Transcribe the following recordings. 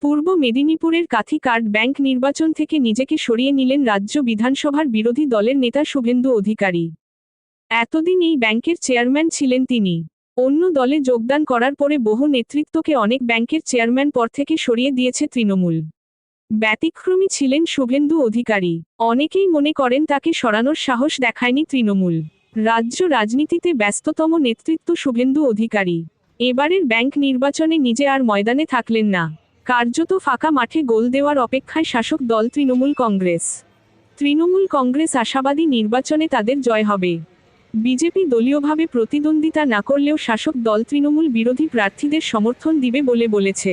পূর্ব মেদিনীপুরের কাথিকার্ড ব্যাংক নির্বাচন থেকে নিজেকে সরিয়ে নিলেন রাজ্য বিধানসভার বিরোধী দলের নেতা শুভেন্দু অধিকারী। এতদিন এই ব্যাংকের চেয়ারম্যান ছিলেন তিনি। অন্য দলে যোগদান করার পরে বহু নেতৃত্বকে অনেক ব্যাংকের চেয়ারম্যান পদ থেকে সরিয়ে দিয়েছে তৃণমূল। ব্যতিক্রমী ছিলেন শুভেন্দু অধিকারী। অনেকেই মনে করেন তাকে সরানোর সাহস দেখায়নি তৃণমূল। রাজ্য রাজনীতিতে ব্যস্ততম নেতৃত্ব শুভেন্দু অধিকারী। এবারের ব্যাংক নির্বাচনে নিজে আর ময়দানে থাকলেন না। কার্যত ফাঁকা মাঠে গোল দেওয়ার অপেক্ষায় শাসক দল তৃণমূল কংগ্রেস আশাবাদী নির্বাচনে তাদের জয় হবে। বিজেপি দলীয়ভাবে প্রতিদ্বন্দ্বিতা না করলেও শাসক দল তৃণমূল বিরোধী প্রার্থীদের সমর্থন দিবে বলে বলেছে।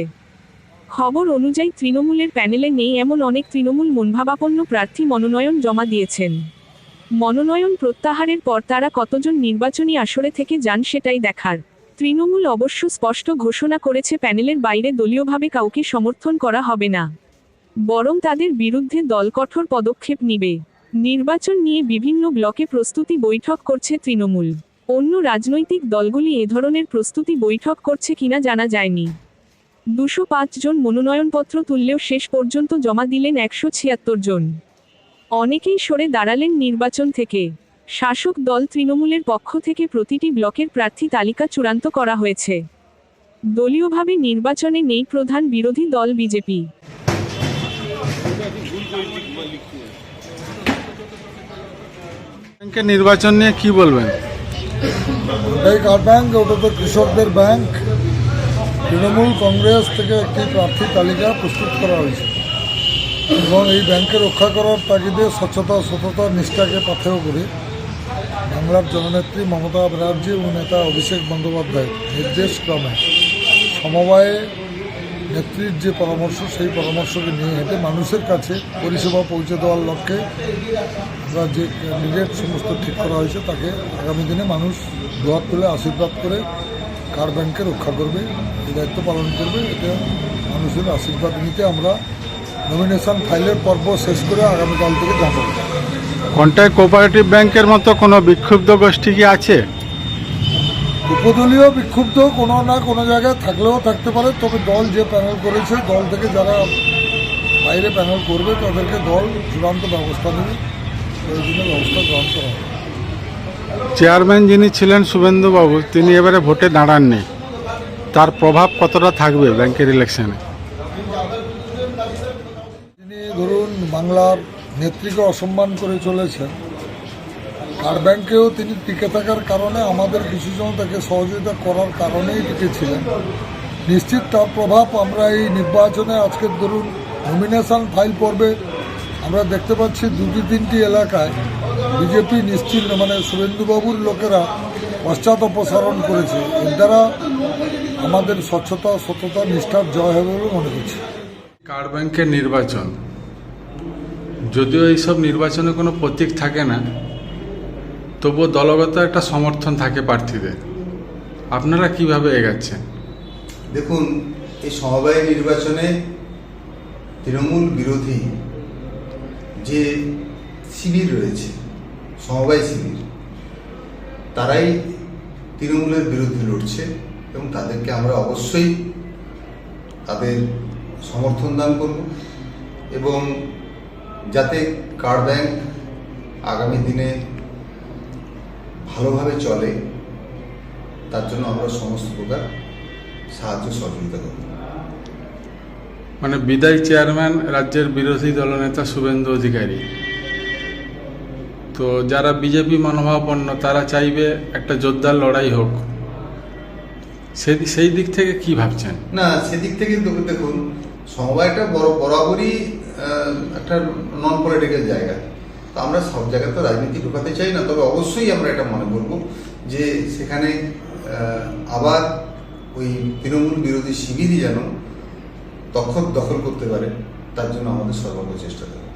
খবর অনুযায়ী তৃণমূলের প্যানেলে নেই এমন অনেক তৃণমূল মনোভাবাপন্ন প্রার্থী মনোনয়ন জমা দিয়েছেন। মনোনয়ন প্রত্যাহারের পর তারা কতজন নির্বাচনী আসরে থেকে যান সেটাই দেখার। তৃণমূল অবশ্য স্পষ্ট ঘোষণা করেছে প্যানেলের বাইরে দলীয়ভাবে কাউকে সমর্থন করা হবে না, বরং তাদের বিরুদ্ধে দল কঠোর পদক্ষেপ নিবে। নির্বাচন নিয়ে বিভিন্ন ব্লকে প্রস্তুতি বৈঠক করছে তৃণমূল। অন্য রাজনৈতিক দলগুলি এ ধরনের প্রস্তুতি বৈঠক করছে কিনা জানা যায়নি। 205 জন মনোনয়নপত্র তুললেও শেষ পর্যন্ত জমা দিলেন 176 জন। অনেকেই সরে দাঁড়ালেন নির্বাচন থেকে। শাসক দল তৃণমূলের পক্ষ থেকে প্রতিটি ব্লকের প্রার্থী তালিকা চূড়ান্ত করা হয়েছে। দলীয়ভাবে নির্বাচনে নেই প্রধান বিরোধী দল বিজেপি। ব্যাংকের নির্বাচন নিয়ে কি বলবেন? কার্ড ব্যাংক, ওটা তো কৃষকদের ব্যাংক। তৃণমূল কংগ্রেস থেকে একটি প্রার্থী তালিকা প্রস্তুত করা হয়েছে এবং এই ব্যাংকে রক্ষা করার তাগিদে স্বচ্ছতা, সততা, নিষ্ঠাকে পাথেয় করে বাংলার জননেত্রী মমতা ব্যানার্জি ও নেতা অভিষেক বন্দ্যোপাধ্যায়ের নির্দেশ ক্রমে সমবায়ে নেত্রীর যে পরামর্শ, সেই পরামর্শকে নিয়ে হেঁটে মানুষের কাছে পরিষেবা পৌঁছে দেওয়ার লক্ষ্যে আমরা যে ক্যান্ডিডেট সমস্ত ঠিক করা হয়েছে তাকে আগামী দিনে মানুষ দুহাত তুলে আশীর্বাদ করে কার্ড ব্যাংকে রক্ষা করবে, এই দায়িত্ব পালন করবে। এতে মানুষের আশীর্বাদ নিতে আমরা নমিনেশন ফাইলের পর্ব শেষ করে আগামীকাল থেকে যাব। কন্টাক্ট কোঅপারেটিভ ব্যাংকের মতো কোনো বিক্ষুব্ধ গোষ্ঠী কি আছে? উপদলীয় বিক্ষুব্ধ কোনো না কোনো জায়গায় থাকলেও থাকতে পারে, তবে দল যে প্যানেল করেছে, দল থেকে যারা বাইরে প্যানেল করবে তাদেরকে দল চূড়ান্ত ব্যবস্থা নেবে, প্রয়োজনীয় ব্যবস্থা গ্রহণ করা হবে। চেয়ারম্যান যিনি ছিলেন শুভেন্দুবাবু, তিনি এবারে ভোটে দাঁড়াননি, তার প্রভাব কতটা থাকবে ব্যাংকের ইলেকশনে? তিনি ধরুন বাংলার নেত্রীকে অসম্মান করে চলেছেন। কার্ড ব্যাংকেও তিনি টিকে থাকার কারণে, আমাদের কিছু জন তাকে সহযোগিতা করার কারণেই টিকেছিলেন। নিশ্চিত তার প্রভাব আমরা এই নির্বাচনে, আজকের ধরুন নমিনেশন ফাইল পর্বে আমরা দেখতে পাচ্ছি 2-3টি এলাকায় বিজেপি নিশ্চিত, মানে শুভেন্দুবাবুর লোকেরা পশ্চাৎ অপসারণ করেছে। এর দ্বারা আমাদের স্বচ্ছতা, সততা, নিষ্ঠার জয় হবে বলে মনে করছি। কার্ড ব্যাংকের নির্বাচন, যদিও এইসব নির্বাচনে কোনো প্রতীক থাকে না, তবুও দলগত একটা সমর্থন থাকে প্রার্থীদের। আপনারা কিভাবে এগাচ্ছেন? দেখুন, এই সমবায় নির্বাচনে তৃণমূল বিরোধী যে শিবির রয়েছে, সমবায় শিবির, তারাই তৃণমূলের বিরুদ্ধে লড়ছে এবং তাদেরকে আমরা অবশ্যই তাদের সমর্থন দান করব এবং যাতে কার্ড ব্যাংক আগামী দিনে ভালোভাবে চলে তার জন্য আমরা সমস্ত প্রকার সাহায্য সহযোগিতা করব। মানে বিদায়ী চেয়ারম্যান রাজ্যের বিরোধী দলনেতা শুভেন্দু অধিকারী, তো যারা বিজেপি মনোভাবাপন্ন তারা চাইবে একটা জোরদার লড়াই হোক, সেই দিক থেকে কি ভাবছেন? না, সেদিক থেকে দেখুন, সমবায়টা বরাবরই একটা নন পলিটিক্যাল জায়গা। তো আমরা সব জায়গায় তো রাজনীতি ঢোকাতে চাই না, তবে অবশ্যই আমরা এটা মনে করব যে সেখানে আবার ওই তৃণমূল বিরোধী শিবিরই যেন দখল করতে পারে, তার জন্য আমাদের সর্বাত্মক চেষ্টা করব।